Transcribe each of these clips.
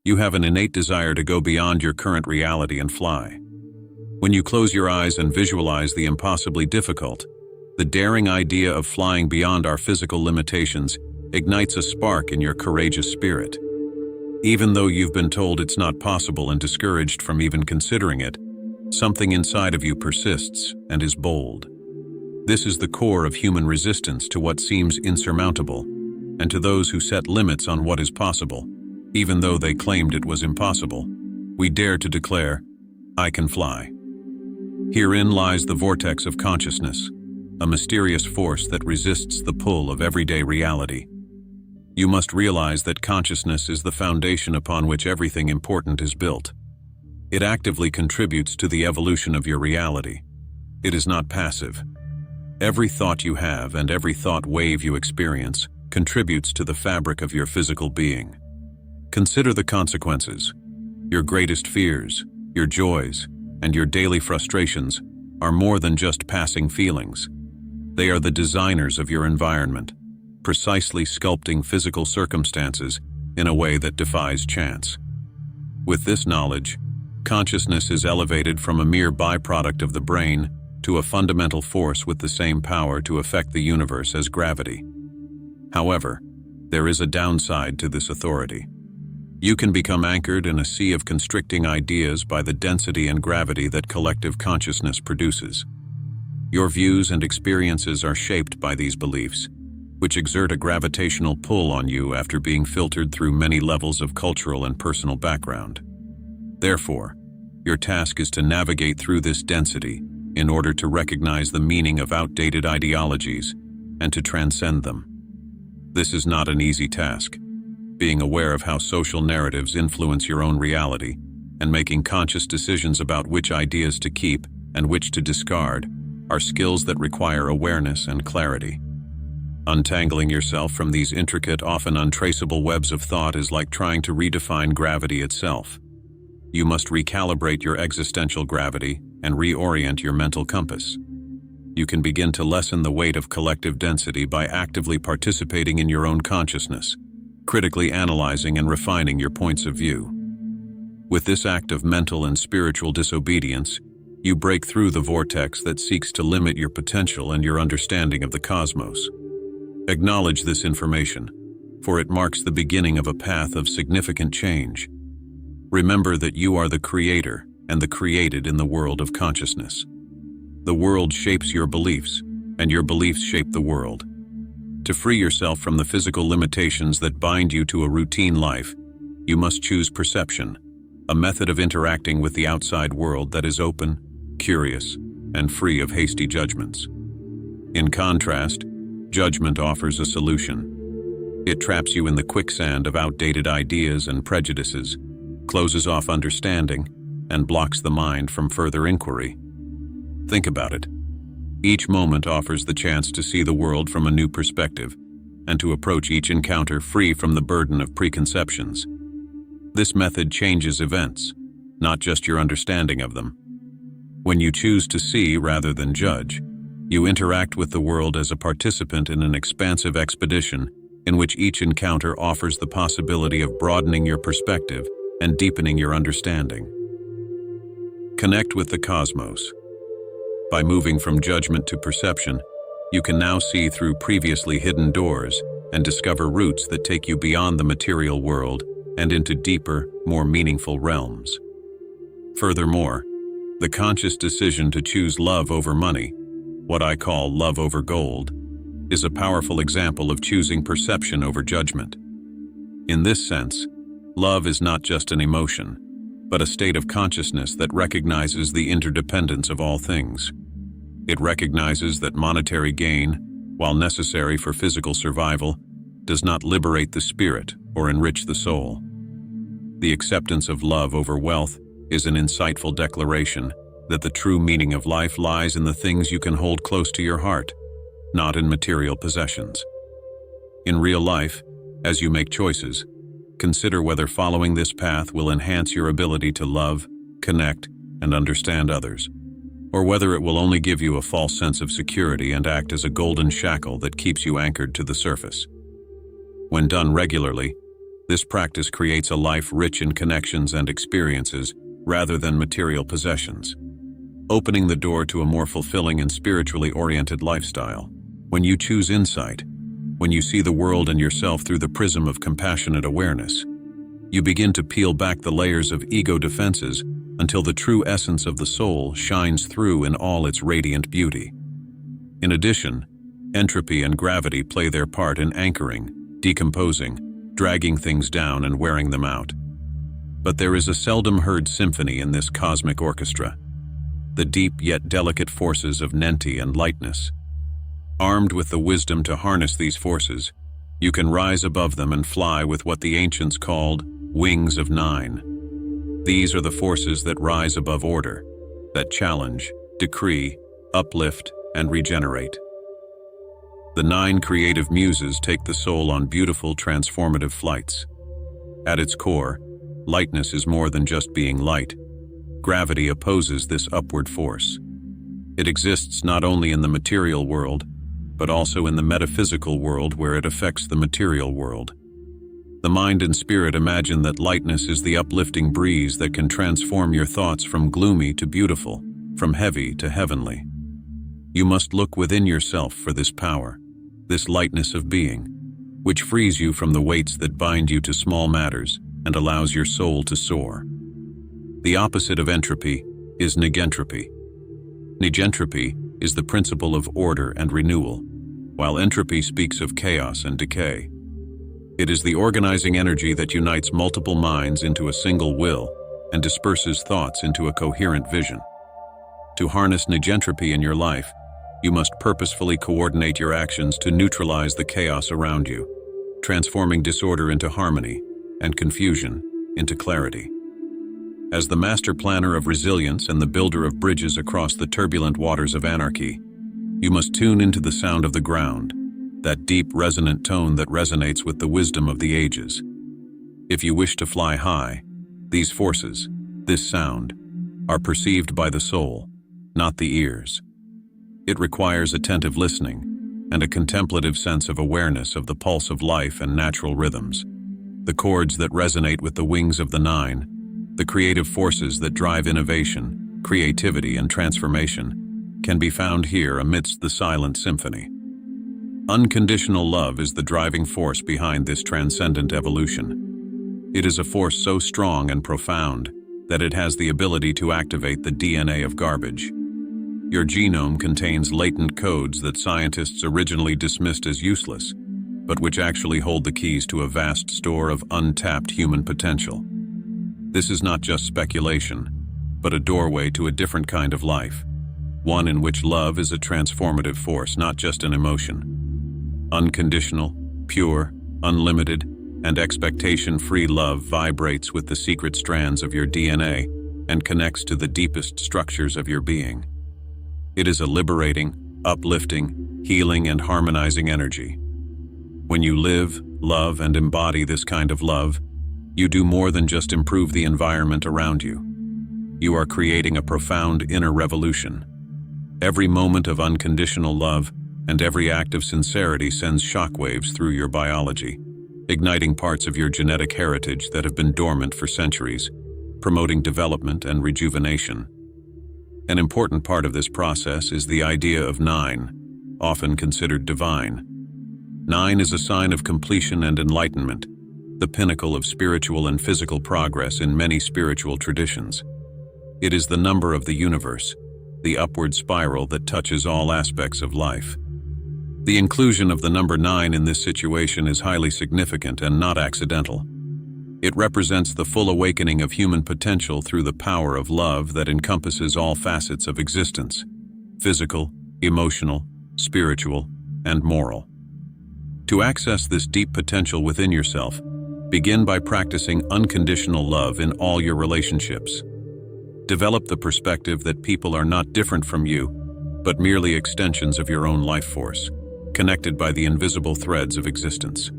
You have an innate desire to go beyond your current reality and fly. When you close your eyes and visualize the impossibly difficult, the daring idea of flying beyond our physical limitations ignites a spark in your courageous spirit. Even though you've been told it's not possible and discouraged from even considering it, something inside of you persists and is bold. This is the core of human resistance to what seems insurmountable, and to those who set limits on what is possible, even though they claimed it was impossible. We dare to declare, "I can fly." Herein lies the vortex of consciousness, a mysterious force that resists the pull of everyday reality. You must realize that consciousness is the foundation upon which everything important is built. It actively contributes to the evolution of your reality. It is not passive. Every thought you have and every thought wave you experience contributes to the fabric of your physical being. Consider the consequences. Your greatest fears, your joys, and your daily frustrations are more than just passing feelings. They are the designers of your environment, precisely sculpting physical circumstances in a way that defies chance. With this knowledge, consciousness is elevated from a mere byproduct of the brain to a fundamental force with the same power to affect the universe as gravity. However, there is a downside to this authority. You can become anchored in a sea of constricting ideas by the density and gravity that collective consciousness produces. Your views and experiences are shaped by these beliefs, which exert a gravitational pull on you after being filtered through many levels of cultural and personal background. Therefore, your task is to navigate through this density in order to recognize the meaning of outdated ideologies and to transcend them. This is not an easy task. Being aware of how social narratives influence your own reality and making conscious decisions about which ideas to keep and which to discard are skills that require awareness and clarity. Untangling yourself from these intricate, often untraceable webs of thought is like trying to redefine gravity itself. You must recalibrate your existential gravity and reorient your mental compass. You can begin to lessen the weight of collective density by actively participating in your own consciousness, critically analyzing and refining your points of view. With this act of mental and spiritual disobedience, you break through the vortex that seeks to limit your potential and your understanding of the cosmos. Acknowledge this information, for it marks the beginning of a path of significant change. Remember that you are the creator and the created in the world of consciousness. The world shapes your beliefs, and your beliefs shape the world. To free yourself from the physical limitations that bind you to a routine life, you must choose perception, a method of interacting with the outside world that is open, curious, and free of hasty judgments. In contrast, judgment offers a solution. It traps you in the quicksand of outdated ideas and prejudices, closes off understanding, and blocks the mind from further inquiry. Think about it. Each moment offers the chance to see the world from a new perspective and to approach each encounter free from the burden of preconceptions. This method changes events, not just your understanding of them. When you choose to see rather than judge, you interact with the world as a participant in an expansive expedition in which each encounter offers the possibility of broadening your perspective and deepening your understanding. Connect with the cosmos. By moving from judgment to perception, you can now see through previously hidden doors and discover routes that take you beyond the material world and into deeper, more meaningful realms. Furthermore, the conscious decision to choose love over money, what I call love over gold, is a powerful example of choosing perception over judgment. In this sense, love is not just an emotion, but a state of consciousness that recognizes the interdependence of all things. It recognizes that monetary gain, while necessary for physical survival, does not liberate the spirit or enrich the soul. The acceptance of love over wealth is an insightful declaration that the true meaning of life lies in the things you can hold close to your heart, not in material possessions. In real life, as you make choices, consider whether following this path will enhance your ability to love, connect, and understand others, or whether it will only give you a false sense of security and act as a golden shackle that keeps you anchored to the surface. When done regularly, This practice creates a life rich in connections and experiences rather than material possessions, opening the door to a more fulfilling and spiritually oriented lifestyle. When you choose insight, when you see the world and yourself through the prism of compassionate awareness, you begin to peel back the layers of ego defenses until the true essence of the soul shines through in all its radiant beauty. In addition, entropy and gravity play their part in anchoring, decomposing, dragging things down and wearing them out. But there is a seldom heard symphony in this cosmic orchestra, the deep yet delicate forces of Nenti and lightness. Armed with the wisdom to harness these forces, you can rise above them and fly with what the ancients called wings of nine. These are the forces that rise above order, that challenge, decree, uplift, and regenerate. The nine creative muses take the soul on beautiful, transformative flights. At its core, lightness is more than just being light. Gravity opposes this upward force. It exists not only in the material world, but also in the metaphysical world where it affects the material world. The mind and spirit imagine that lightness is the uplifting breeze that can transform your thoughts from gloomy to beautiful, from heavy to heavenly. You must look within yourself for this power, this lightness of being, which frees you from the weights that bind you to small matters and allows your soul to soar. The opposite of entropy is negentropy. Negentropy is the principle of order and renewal, while entropy speaks of chaos and decay. It is the organizing energy that unites multiple minds into a single will and disperses thoughts into a coherent vision. To harness negentropy in your life, you must purposefully coordinate your actions to neutralize the chaos around you, transforming disorder into harmony and confusion into clarity. As the master planner of resilience and the builder of bridges across the turbulent waters of anarchy, you must tune into the sound of the ground, that deep, resonant tone that resonates with the wisdom of the ages. If you wish to fly high, these forces, this sound, are perceived by the soul, not the ears. It requires attentive listening and a contemplative sense of awareness of the pulse of life and natural rhythms, the chords that resonate with the wings of the nine, the creative forces that drive innovation, creativity, and transformation, can be found here amidst the silent symphony. Unconditional love is the driving force behind this transcendent evolution. It is a force so strong and profound that it has the ability to activate the DNA of garbage. Your genome contains latent codes that scientists originally dismissed as useless, but which actually hold the keys to a vast store of untapped human potential. This is not just speculation, but a doorway to a different kind of life, one in which love is a transformative force, not just an emotion. Unconditional, pure, unlimited, and expectation-free love vibrates with the secret strands of your DNA and connects to the deepest structures of your being. It is a liberating, uplifting, healing, and harmonizing energy. When you live, love, and embody this kind of love, you do more than just improve the environment around you. You are creating a profound inner revolution. Every moment of unconditional love and every act of sincerity sends shockwaves through your biology, igniting parts of your genetic heritage that have been dormant for centuries, promoting development and rejuvenation. An important part of this process is the idea of nine, often considered divine. Nine is a sign of completion and enlightenment, the pinnacle of spiritual and physical progress in many spiritual traditions. It is the number of the universe, the upward spiral that touches all aspects of life. The inclusion of the number 9 in this situation is highly significant and not accidental. It represents the full awakening of human potential through the power of love that encompasses all facets of existence: physical, emotional, spiritual, and moral. To access this deep potential within yourself, begin by practicing unconditional love in all your relationships. Develop the perspective that people are not different from you, but merely extensions of your own life force, connected by the invisible threads of existence.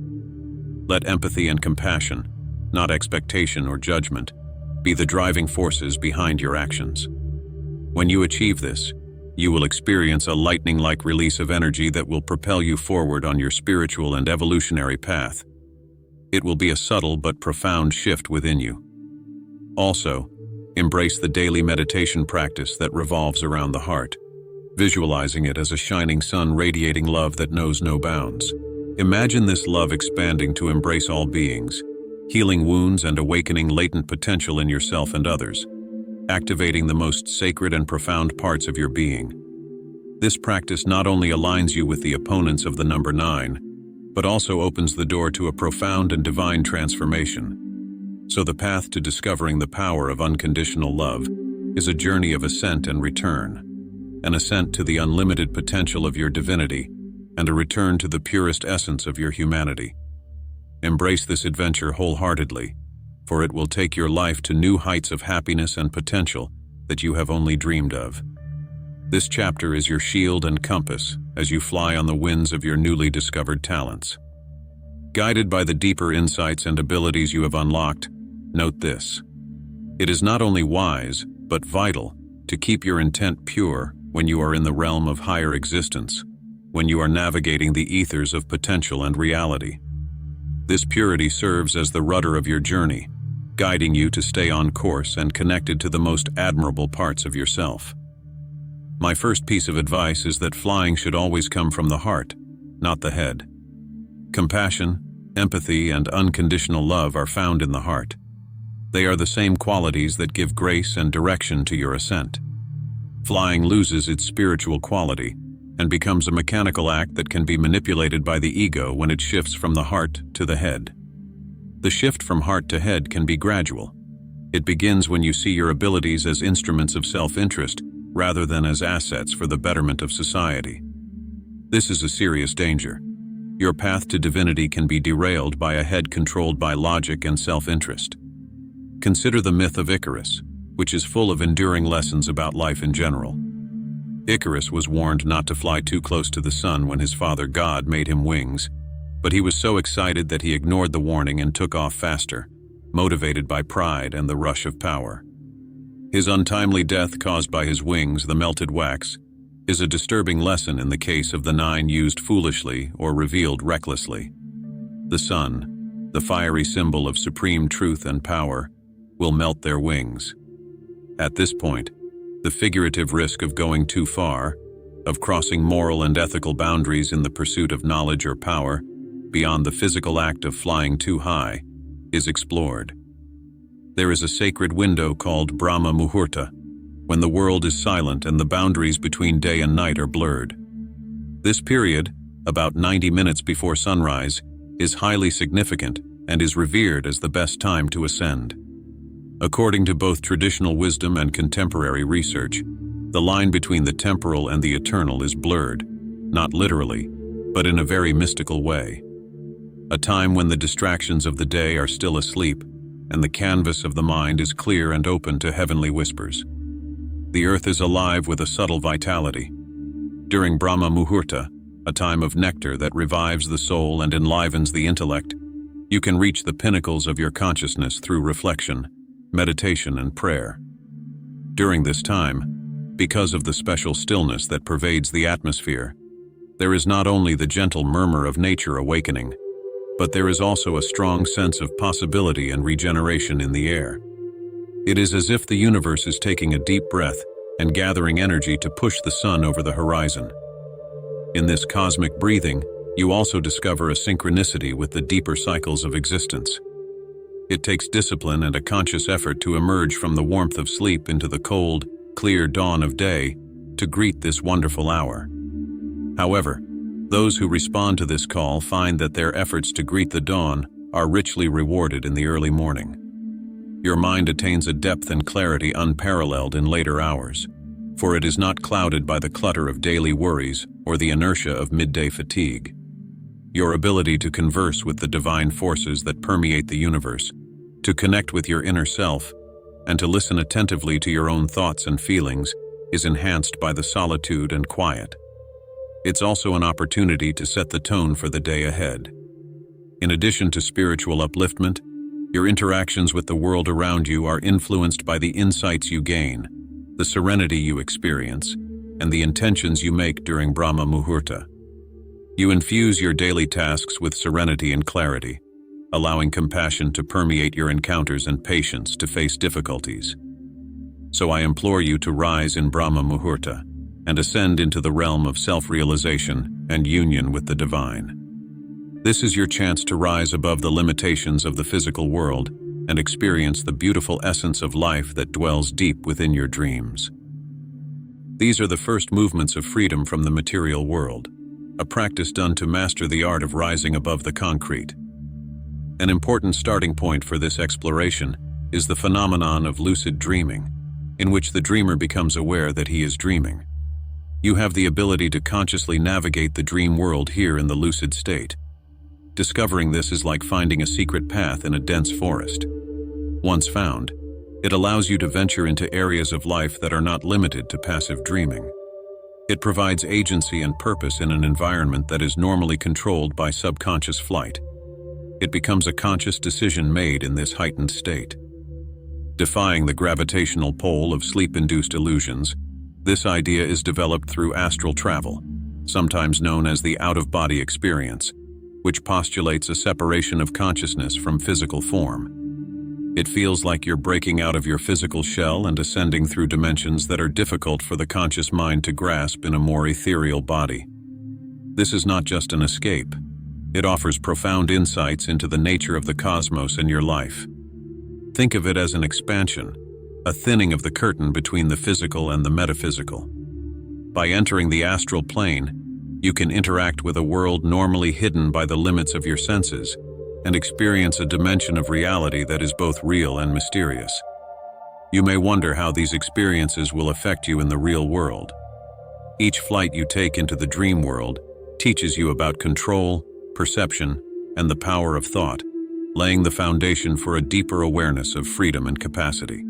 Let empathy and compassion, not expectation or judgment, be the driving forces behind your actions. When you achieve this, you will experience a lightning-like release of energy that will propel you forward on your spiritual and evolutionary path. It will be a subtle but profound shift within you. Also, embrace the daily meditation practice that revolves around the heart, visualizing it as a shining sun radiating love that knows no bounds. Imagine this love expanding to embrace all beings, healing wounds and awakening latent potential in yourself and others, activating the most sacred and profound parts of your being. This practice not only aligns you with the opponents of the number 9, but also opens the door to a profound and divine transformation. So the path to discovering the power of unconditional love is a journey of ascent and return, an ascent to the unlimited potential of your divinity, and a return to the purest essence of your humanity. Embrace this adventure wholeheartedly, for it will take your life to new heights of happiness and potential that you have only dreamed of. This chapter is your shield and compass as you fly on the winds of your newly discovered talents. Guided by the deeper insights and abilities you have unlocked, note this: it is not only wise, but vital, to keep your intent pure when you are in the realm of higher existence, when you are navigating the ethers of potential and reality. This purity serves as the rudder of your journey, guiding you to stay on course and connected to the most admirable parts of yourself. My first piece of advice is that flying should always come from the heart, not the head. Compassion, empathy, and unconditional love are found in the heart. They are the same qualities that give grace and direction to your ascent. Flying loses its spiritual quality and becomes a mechanical act that can be manipulated by the ego when it shifts from the heart to the head. The shift from heart to head can be gradual. It begins when you see your abilities as instruments of self-interest rather than as assets for the betterment of society. This is a serious danger. Your path to divinity can be derailed by a head controlled by logic and self-interest. Consider the myth of Icarus, which is full of enduring lessons about life in general. Icarus was warned not to fly too close to the sun when his father God made him wings, but he was so excited that he ignored the warning and took off faster, motivated by pride and the rush of power. His untimely death caused by his wings, the melted wax, is a disturbing lesson in the case of the 9 used foolishly or revealed recklessly. The sun, the fiery symbol of supreme truth and power, will melt their wings. At this point, the figurative risk of going too far, of crossing moral and ethical boundaries in the pursuit of knowledge or power, beyond the physical act of flying too high, is explored. There is a sacred window called Brahmamuhurta, when the world is silent and the boundaries between day and night are blurred. This period, about 90 minutes before sunrise, is highly significant and is revered as the best time to ascend. According to both traditional wisdom and contemporary research, the line between the temporal and the eternal is blurred, not literally, but in a very mystical way. A time when the distractions of the day are still asleep, and the canvas of the mind is clear and open to heavenly whispers. The earth is alive with a subtle vitality. During Brahmamuhurta, a time of nectar that revives the soul and enlivens the intellect, you can reach the pinnacles of your consciousness through reflection, meditation, and prayer. During this time, because of the special stillness that pervades the atmosphere, there is not only the gentle murmur of nature awakening, but there is also a strong sense of possibility and regeneration in the air. It is as if the universe is taking a deep breath and gathering energy to push the sun over the horizon. In this cosmic breathing, you also discover a synchronicity with the deeper cycles of existence. It takes discipline and a conscious effort to emerge from the warmth of sleep into the cold, clear dawn of day to greet this wonderful hour. However, those who respond to this call find that their efforts to greet the dawn are richly rewarded in the early morning. Your mind attains a depth and clarity unparalleled in later hours, for it is not clouded by the clutter of daily worries or the inertia of midday fatigue. Your ability to converse with the divine forces that permeate the universe, to connect with your inner self, and to listen attentively to your own thoughts and feelings is enhanced by the solitude and quiet. It's also an opportunity to set the tone for the day ahead. In addition to spiritual upliftment, your interactions with the world around you are influenced by the insights you gain, the serenity you experience, and the intentions you make during Brahmamuhurta. You infuse your daily tasks with serenity and clarity, allowing compassion to permeate your encounters and patience to face difficulties. So I implore you to rise in Brahmamuhurta and ascend into the realm of self-realization and union with the divine. This is your chance to rise above the limitations of the physical world and experience the beautiful essence of life that dwells deep within your dreams. These are the first movements of freedom from the material world, a practice done to master the art of rising above the concrete. An important starting point for this exploration is the phenomenon of lucid dreaming, in which the dreamer becomes aware that he is dreaming. You have the ability to consciously navigate the dream world here in the lucid state. Discovering this is like finding a secret path in a dense forest. Once found, it allows you to venture into areas of life that are not limited to passive dreaming. It provides agency and purpose in an environment that is normally controlled by subconscious flight. It becomes a conscious decision made in this heightened state. Defying the gravitational pull of sleep-induced illusions, this idea is developed through astral travel, sometimes known as the out-of-body experience, which postulates a separation of consciousness from physical form. It feels like you're breaking out of your physical shell and ascending through dimensions that are difficult for the conscious mind to grasp in a more ethereal body. This is not just an escape. It offers profound insights into the nature of the cosmos and your life. Think of it as an expansion, a thinning of the curtain between the physical and the metaphysical. By entering the astral plane, you can interact with a world normally hidden by the limits of your senses and experience a dimension of reality that is both real and mysterious. You may wonder how these experiences will affect you in the real world. Each flight you take into the dream world teaches you about control, perception, and the power of thought, laying the foundation for a deeper awareness of freedom and capacity.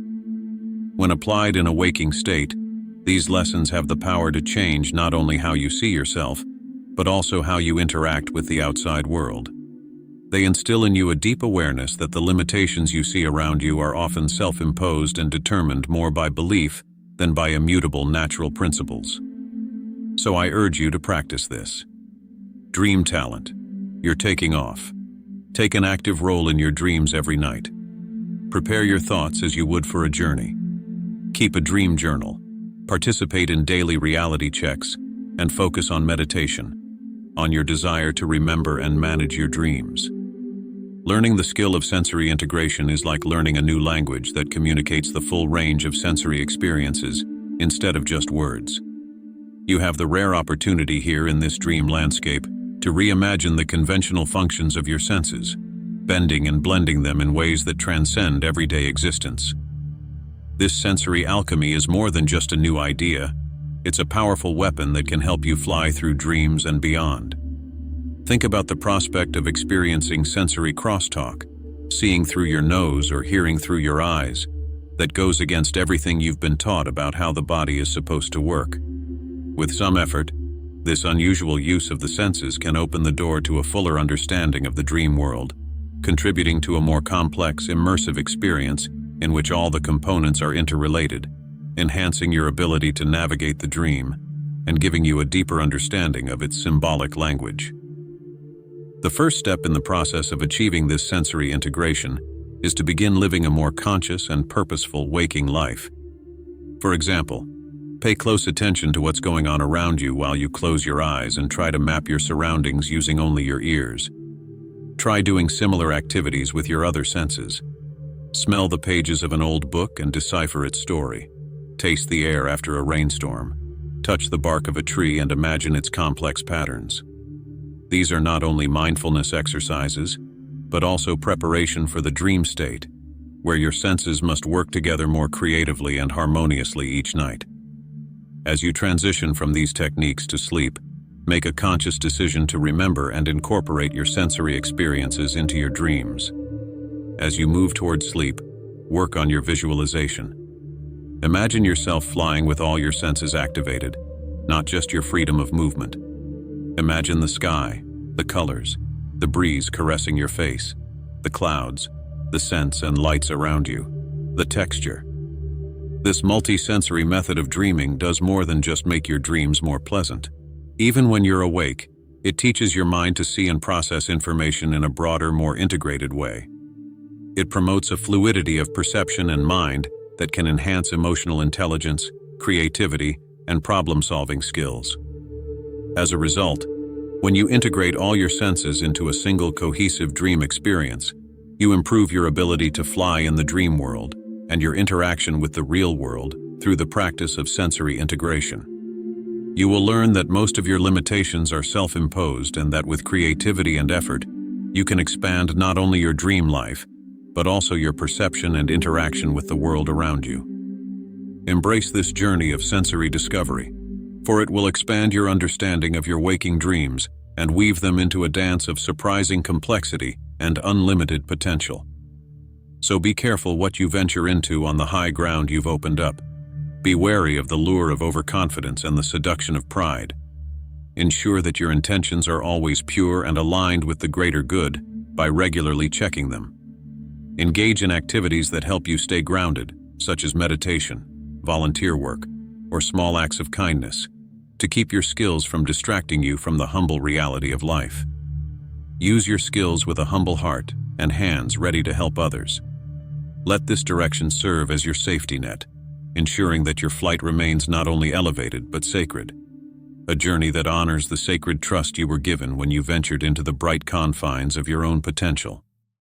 When applied in a waking state, these lessons have the power to change not only how you see yourself, but also how you interact with the outside world. They instill in you a deep awareness that the limitations you see around you are often self-imposed and determined more by belief than by immutable natural principles. So I urge you to practice this. Dream talent. You're taking off. Take an active role in your dreams every night. Prepare your thoughts as you would for a journey. Keep a dream journal. Participate in daily reality checks and focus on meditation, on your desire to remember and manage your dreams. Learning the skill of sensory integration is like learning a new language that communicates the full range of sensory experiences instead of just words. You have the rare opportunity here in this dream landscape to reimagine the conventional functions of your senses, bending and blending them in ways that transcend everyday existence. This sensory alchemy is more than just a new idea. It's a powerful weapon that can help you fly through dreams and beyond. Think about the prospect of experiencing sensory crosstalk, seeing through your nose or hearing through your eyes, that goes against everything you've been taught about how the body is supposed to work. With some effort, this unusual use of the senses can open the door to a fuller understanding of the dream world, contributing to a more complex, immersive experience in which all the components are interrelated, enhancing your ability to navigate the dream and giving you a deeper understanding of its symbolic language. The first step in the process of achieving this sensory integration is to begin living a more conscious and purposeful waking life. For example, pay close attention to what's going on around you while you close your eyes and try to map your surroundings using only your ears. Try doing similar activities with your other senses. Smell the pages of an old book and decipher its story. Taste the air after a rainstorm. Touch the bark of a tree and imagine its complex patterns. These are not only mindfulness exercises, but also preparation for the dream state, where your senses must work together more creatively and harmoniously each night. As you transition from these techniques to sleep, make a conscious decision to remember and incorporate your sensory experiences into your dreams. As you move towards sleep, work on your visualization. Imagine yourself flying with all your senses activated, not just your freedom of movement. Imagine the sky, the colors, the breeze caressing your face, the clouds, the scents and lights around you, the texture. This multi-sensory method of dreaming does more than just make your dreams more pleasant. Even when you're awake, It teaches your mind to see and process information in a broader, more integrated way. It promotes a fluidity of perception and mind that can enhance emotional intelligence, creativity, and problem-solving skills. As a result, when you integrate all your senses into a single cohesive dream experience, you improve your ability to fly in the dream world and your interaction with the real world through the practice of sensory integration. You will learn that most of your limitations are self-imposed and that with creativity and effort, you can expand not only your dream life, but also your perception and interaction with the world around you. Embrace this journey of sensory discovery, for it will expand your understanding of your waking dreams and weave them into a dance of surprising complexity and unlimited potential. So be careful what you venture into on the high ground you've opened up. Be wary of the lure of overconfidence and the seduction of pride. Ensure that your intentions are always pure and aligned with the greater good by regularly checking them. Engage in activities that help you stay grounded, such as meditation, volunteer work, or small acts of kindness, to keep your skills from distracting you from the humble reality of life. Use your skills with a humble heart and hands ready to help others. Let this direction serve as your safety net, ensuring that your flight remains not only elevated but sacred, a journey that honors the sacred trust you were given when you ventured into the bright confines of your own potential.